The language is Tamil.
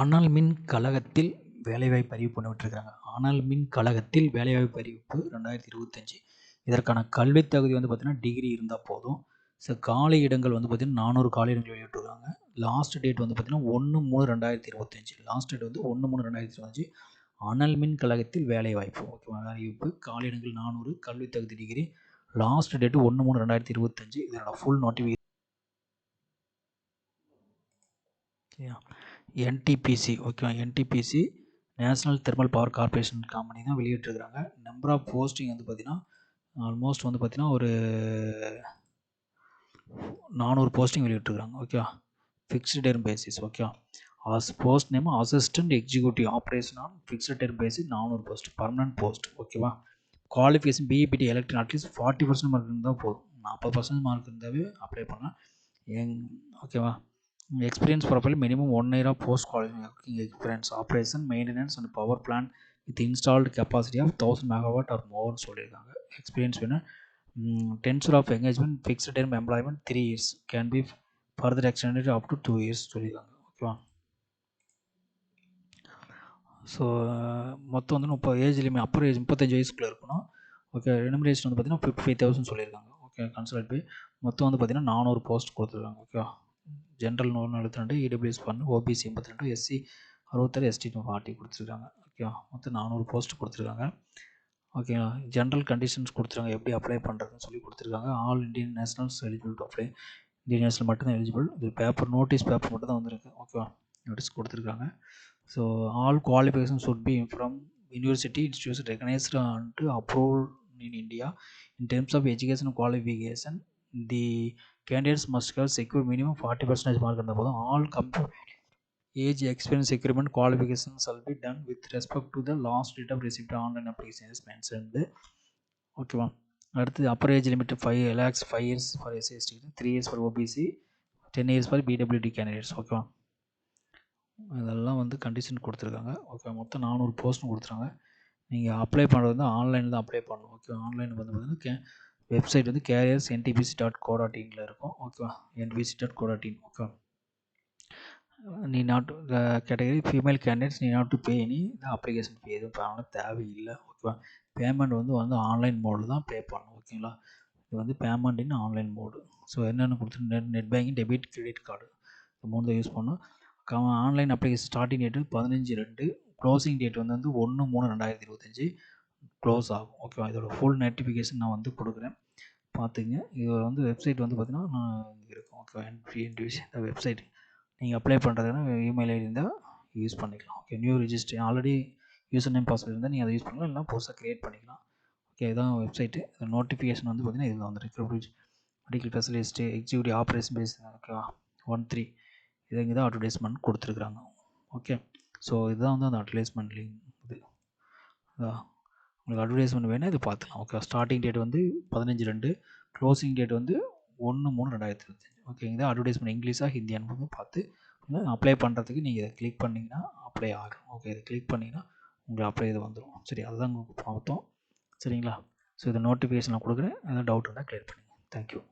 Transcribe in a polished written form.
அனல் மின் கழகத்தில் வேலைவாய்ப்பு அறிவிப்பு ஒன்று விட்டுருக்காங்க. அனல் மின் கழகத்தில் வேலைவாய்ப்பு அறிவிப்பு 2025. இதற்கான கல்வித் தகுதி வந்து பார்த்தீங்கன்னா டிகிரி இருந்தால் போதும். ஸோ காலி இடங்கள் வந்து பார்த்தீங்கன்னா 400 காலி இடங்கள் வெளியிட்டிருக்காங்க. லாஸ்ட் டேட் வந்து பார்த்தீங்கன்னா 1/3/2025. லாஸ்ட் டேட் வந்து 1/3/2025. அனல் மின் கழகத்தில் வேலைவாய்ப்பு ஓகேவா அறிவிப்பு. காலி இடங்கள் 400, கல்வித் தகுதி டிகிரி. Last date 1/3/2025. இதனோட ஃபுல் நோட்டிஃபிகேஷன் என்டிபிசி ஓகேவா. NTPC national thermal power corporation company தான் வெளியிட்டிருக்கிறாங்க. நம்பர் ஆஃப் போஸ்டிங் வந்து பார்த்தீங்கன்னா ஆல்மோஸ்ட் வந்து பார்த்தீங்கன்னா ஒரு 400 போஸ்டிங் வெளியிட்டிருக்காங்க ஓகேவா. ஃபிக்ஸ்டு டேர்ம் பேசிஸ் ஓகேவா. Post name assistant executive operation on fixed term basis 400 post permanent post ஓகேவா. குவாலிஃபிகேஷன் பிஇபிடி எலக்ட்ரிக் அட்லீஸ்ட் 40% மார்க் இருந்தால் போதும். 40% மார்க் இருந்தாவே அப்ளை பண்ணலாம் ஓகேவா. Experience profile minimum 1 year of post qualification experience operation maintenance and power plant with installed capacity of 1000 MW or மோர்னு சொல்லியிருக்காங்க. எக்ஸ்பீரியன்ஸ் வேணும். Tenure of engagement fixed term employment 3 years can be further extended up to 2 years சொல்லியிருக்காங்க ஓகேவா. ஸோ மொத்தம் வந்து 30 ஏஜ் லிமிட் அப்பர் ஏஜ் 35 வயசுக்குள்ளே இருக்கணும் ஓகே. ரெனுமரேஷன் வந்து பார்த்தீங்கன்னா 55,000 சொல்லியிருக்காங்க ஓகே. கன்சல்ட் பே மொத்தம் வந்து பார்த்தீங்கன்னா 400 போஸ்ட் கொடுத்துருக்காங்க ஓகேவா. General 172, EWS 1, OBC 82, SC 66, ST 40 கொடுத்துருக்காங்க ஓகேவா. மொத்தம் 400 போஸ்ட் கொடுத்துருக்காங்க ஓகேவா. ஜென்ரல் கண்டிஷன்ஸ் கொடுத்துருக்காங்க எப்படி அப்ளை பண்ணுறதுன்னு சொல்லி கொடுத்துருக்காங்க. All Indian nationals eligible to apply. Indian national மட்டும்தான் எலிஜிபிள். இது பேப்பர் நோட்டீஸ் பேப்பர் மட்டும் தான் வந்திருக்கு ஓகேவா. நோட்டீஸ் கொடுத்துருக்காங்க. So all qualification should be from university institution recognised and approved in India in terms of education qualification. The candidates must have secured minimum 40% mark இருந்தால் போதும். All age experience requirement qualifications shall be done with respect to the last date of receipt online application is mentioned ஓகேவா. அடுத்து upper age limit 5 lakhs 5 years for SC 3 years for OBC 10 years for PWD candidates ஓகேவா. இதெல்லாம் வந்து கண்டிஷன் கொடுத்துருக்காங்க ஓகே. மொத்தம் 400 போஸ்ட்டும் கொடுத்துருக்காங்க. நீங்கள் அப்ளை பண்ணுறது வந்து ஆன்லைனில் தான் அப்ளை பண்ணணும் ஓகே. ஆன்லைன் வந்து பார்த்தீங்கன்னா வெப்சைட் வந்து கேரியர்ஸ் ntpc.co.in இருக்கும் ஓகேவா. ntpc.co.in okay. நீ நாட் கேட்டகரி ஃபீமேல் கேண்டிடேட்ஸ் நீ not to pay any application ஃபீ எதுவும் பண்ணணும் தேவையில்லை ஓகேவா. பேமெண்ட் வந்து ஆன்லைன் மோடில் தான் பே பண்ணணும் ஓகேங்களா. இது வந்து payment in online mode. So என்னென்னு கொடுத்துட்டு net banking debit credit card இந்த 3 தான் யூஸ் பண்ணணும். Online application starting date 15/2, closing date வந்து 1/3/2025 க்ளோஸ் ஆகும் ஓகேவா. இதோட ஃபுல் நோட்டிஃபிகேஷன் நான் வந்து கொடுக்குறேன் பார்த்துங்க. இது வந்து வெப்சைட் வந்து பார்த்தீங்கன்னா நான் இருக்கும் ஓகேவா. இந்த வெப்சைட் நீங்கள் அப்ளை பண்ணுறதுனா இமெயில் ஐடி இருந்தால் யூஸ் பண்ணிக்கலாம் okay. New register already user name password இருந்தால் நீங்கள் அதை யூஸ் பண்ணலாம், இல்லைனா புதுசாக க்ரியேட் பண்ணிக்கலாம் ஓகே. இதுதான் வெப்சைட்டு. நோட்டிஃபிகேஷன் வந்து பார்த்தீங்கன்னா இதில் வந்துருக்கு. Medical specialist executive operation base ஓகேவா 13 இதை இங்கே தான் அட்வர்டைஸ்மெண்ட் கொடுத்துருக்குறாங்க ஓகே. ஸோ இதுதான் வந்து அந்த அட்வர்டைஸ்மெண்ட் லிங்க். இது உங்களுக்கு அட்வர்டைஸ்மெண்ட் வேணால் இது பார்த்துக்கலாம் ஓகே. ஸ்டார்டிங் டேட் வந்து 15/2, க்ளோசிங் டேட் வந்து 1/3/2025 ஓகே. இங்கே அட்வர்டைஸ்மெண்ட் இங்கிலீஷாக ஹிந்தியானு பார்த்து அப்ளை பண்ணுறதுக்கு நீங்கள் இதை கிளிக் பண்ணிங்கன்னா அப்ளை ஆகும் ஓகே. இதை கிளிக் பண்ணிங்கன்னா உங்களுக்கு அப்ளை இது வந்துடும் சரி. அதுதான் உங்களுக்கு பார்த்தோம் சரிங்களா. ஸோ இதை நோட்டிஃபிகேஷனில் கொடுக்குறேன். எதாவது டவுட் இருந்தால் கிளியர் பண்ணுங்கள். தேங்க்யூ.